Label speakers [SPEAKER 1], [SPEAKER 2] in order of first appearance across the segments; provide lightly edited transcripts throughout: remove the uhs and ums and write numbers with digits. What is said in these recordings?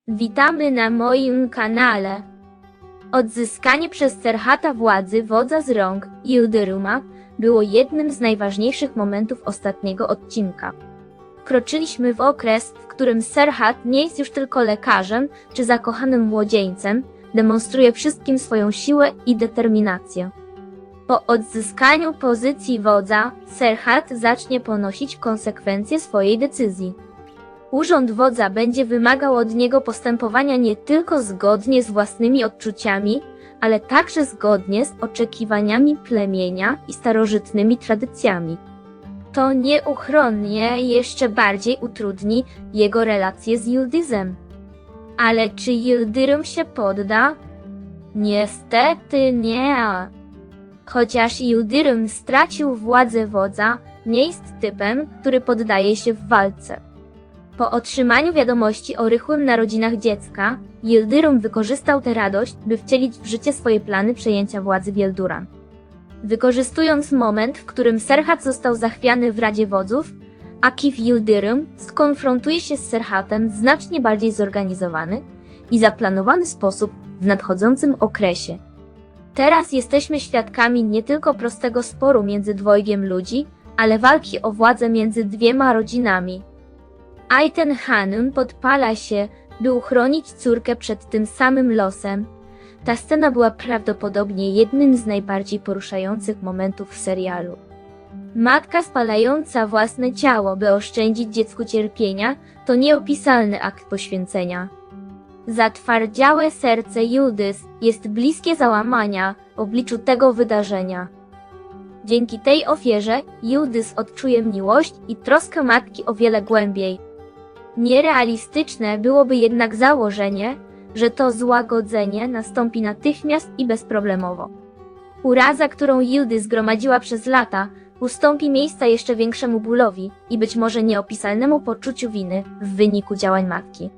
[SPEAKER 1] Witamy na moim kanale. Odzyskanie przez Serhata władzy wodza z rąk Yıldırım'a było jednym z najważniejszych momentów ostatniego odcinka. Wkroczyliśmy w okres, w którym Serhat nie jest już tylko lekarzem czy zakochanym młodzieńcem, demonstruje wszystkim swoją siłę i determinację. Po odzyskaniu pozycji wodza, Serhat zacznie ponosić konsekwencje swojej decyzji. Urząd wodza będzie wymagał od niego postępowania nie tylko zgodnie z własnymi odczuciami, ale także zgodnie z oczekiwaniami plemienia i starożytnymi tradycjami. To nieuchronnie jeszcze bardziej utrudni jego relacje z Yıldızem. Ale czy Yıldırım się podda? Niestety nie. Chociaż Yıldırım stracił władzę wodza, nie jest typem, który poddaje się w walce. Po otrzymaniu wiadomości o rychłym narodzinach dziecka, Yıldırım wykorzystał tę radość, by wcielić w życie swoje plany przejęcia władzy w Yıldıran. Wykorzystując moment, w którym Serhat został zachwiany w Radzie Wodzów, Akif Yıldırım skonfrontuje się z Serhatem w znacznie bardziej zorganizowany i zaplanowany sposób w nadchodzącym okresie. Teraz jesteśmy świadkami nie tylko prostego sporu między dwojgiem ludzi, ale walki o władzę między dwiema rodzinami. Ayten Hanım podpala się, by uchronić córkę przed tym samym losem. Ta scena była prawdopodobnie jednym z najbardziej poruszających momentów w serialu. Matka spalająca własne ciało, by oszczędzić dziecku cierpienia, to nieopisalny akt poświęcenia. Zatwardziałe serce Yıldız jest bliskie załamania w obliczu tego wydarzenia. Dzięki tej ofierze Yıldız odczuje miłość i troskę matki o wiele głębiej. Nierealistyczne byłoby jednak założenie, że to złagodzenie nastąpi natychmiast i bezproblemowo. Uraza, którą Yıldız zgromadziła przez lata, ustąpi miejsca jeszcze większemu bólowi i być może nieopisalnemu poczuciu winy w wyniku działań matki.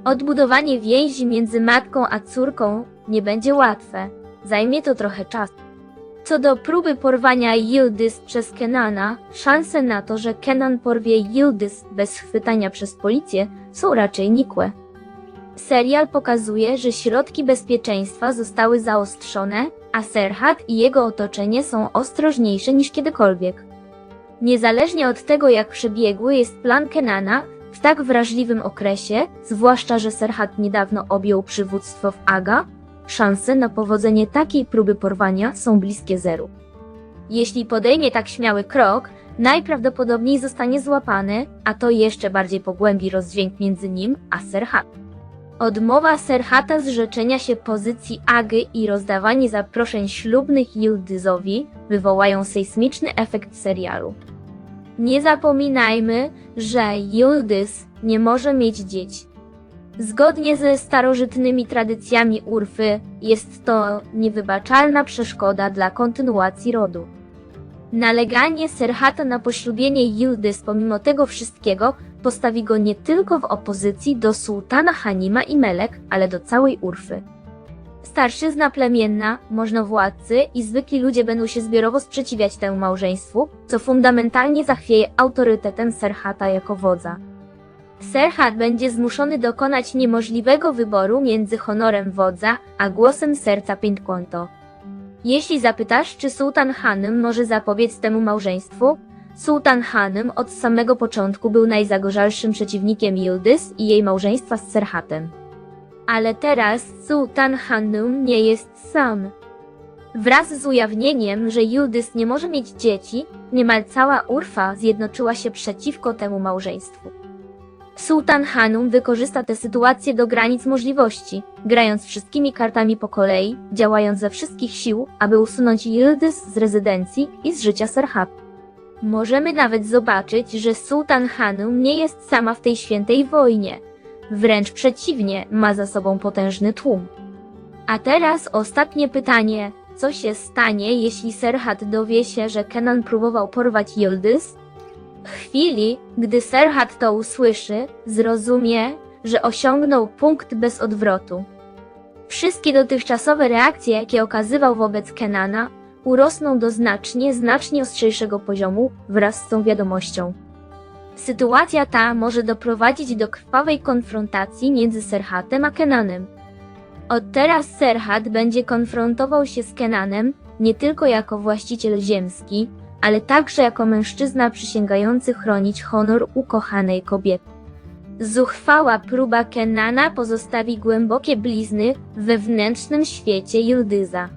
[SPEAKER 1] Odbudowanie więzi między matką a córką nie będzie łatwe, zajmie to trochę czasu. Co do próby porwania Yıldız przez Kenana, szanse na to, że Kenan porwie Yıldız bez chwytania przez policję, są raczej nikłe. Serial pokazuje, że środki bezpieczeństwa zostały zaostrzone, a Serhat i jego otoczenie są ostrożniejsze niż kiedykolwiek. Niezależnie od tego, jak przebiegły jest plan Kenana w tak wrażliwym okresie, zwłaszcza że Serhat niedawno objął przywództwo w Aga, szanse na powodzenie takiej próby porwania są bliskie zeru. Jeśli podejmie tak śmiały krok, najprawdopodobniej zostanie złapany, a to jeszcze bardziej pogłębi rozdźwięk między nim a Serhatem. Odmowa Serhata zrzeczenia się pozycji Agi i rozdawanie zaproszeń ślubnych Yıldız'owi wywołają sejsmiczny efekt serialu. Nie zapominajmy, że Yıldız nie może mieć dzieci. Zgodnie ze starożytnymi tradycjami Urfy, jest to niewybaczalna przeszkoda dla kontynuacji rodu. Naleganie Serhata na poślubienie Yıldız pomimo tego wszystkiego postawi go nie tylko w opozycji do sułtana Hanima i Melek, ale do całej Urfy. Starszyzna plemienna, możnowładcy i zwykli ludzie będą się zbiorowo sprzeciwiać temu małżeństwu, co fundamentalnie zachwieje autorytetem Serhata jako wodza. Serhat będzie zmuszony dokonać niemożliwego wyboru między honorem wodza a głosem serca Pinkonto. Jeśli zapytasz, czy sułtan Hanım może zapobiec temu małżeństwu, sułtan Hanım od samego początku był najzagorzalszym przeciwnikiem Yıldız i jej małżeństwa z Serhatem. Ale teraz sułtan Hanım nie jest sam. Wraz z ujawnieniem, że Yıldız nie może mieć dzieci, niemal cała Urfa zjednoczyła się przeciwko temu małżeństwu. Sułtan Hanım wykorzysta tę sytuację do granic możliwości, grając wszystkimi kartami po kolei, działając ze wszystkich sił, aby usunąć Yıldız z rezydencji i z życia Serhata. Możemy nawet zobaczyć, że sułtan Hanım nie jest sama w tej świętej wojnie. Wręcz przeciwnie, ma za sobą potężny tłum. A teraz ostatnie pytanie, co się stanie, jeśli Serhat dowie się, że Kenan próbował porwać Yıldız? W chwili, gdy Serhat to usłyszy, zrozumie, że osiągnął punkt bez odwrotu. Wszystkie dotychczasowe reakcje, jakie okazywał wobec Kenana, urosną do znacznie ostrzejszego poziomu wraz z tą wiadomością. Sytuacja ta może doprowadzić do krwawej konfrontacji między Serhatem a Kenanem. Od teraz Serhat będzie konfrontował się z Kenanem nie tylko jako właściciel ziemski, ale także jako mężczyzna przysięgający chronić honor ukochanej kobiety. Zuchwała próba Kenana pozostawi głębokie blizny w wewnętrznym świecie Yıldıza.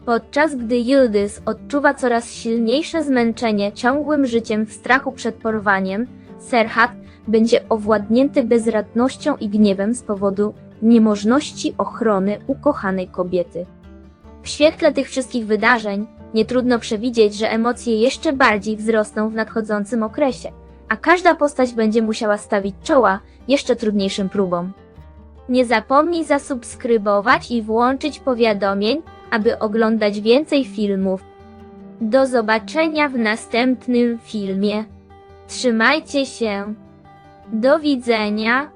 [SPEAKER 1] Podczas gdy Yıldız odczuwa coraz silniejsze zmęczenie ciągłym życiem w strachu przed porwaniem, Serhat będzie owładnięty bezradnością i gniewem z powodu niemożności ochrony ukochanej kobiety. W świetle tych wszystkich wydarzeń nie trudno przewidzieć, że emocje jeszcze bardziej wzrosną w nadchodzącym okresie, a każda postać będzie musiała stawić czoła jeszcze trudniejszym próbom. Nie zapomnij zasubskrybować i włączyć powiadomień, aby oglądać więcej filmów. Do zobaczenia w następnym filmie. Trzymajcie się. Do widzenia.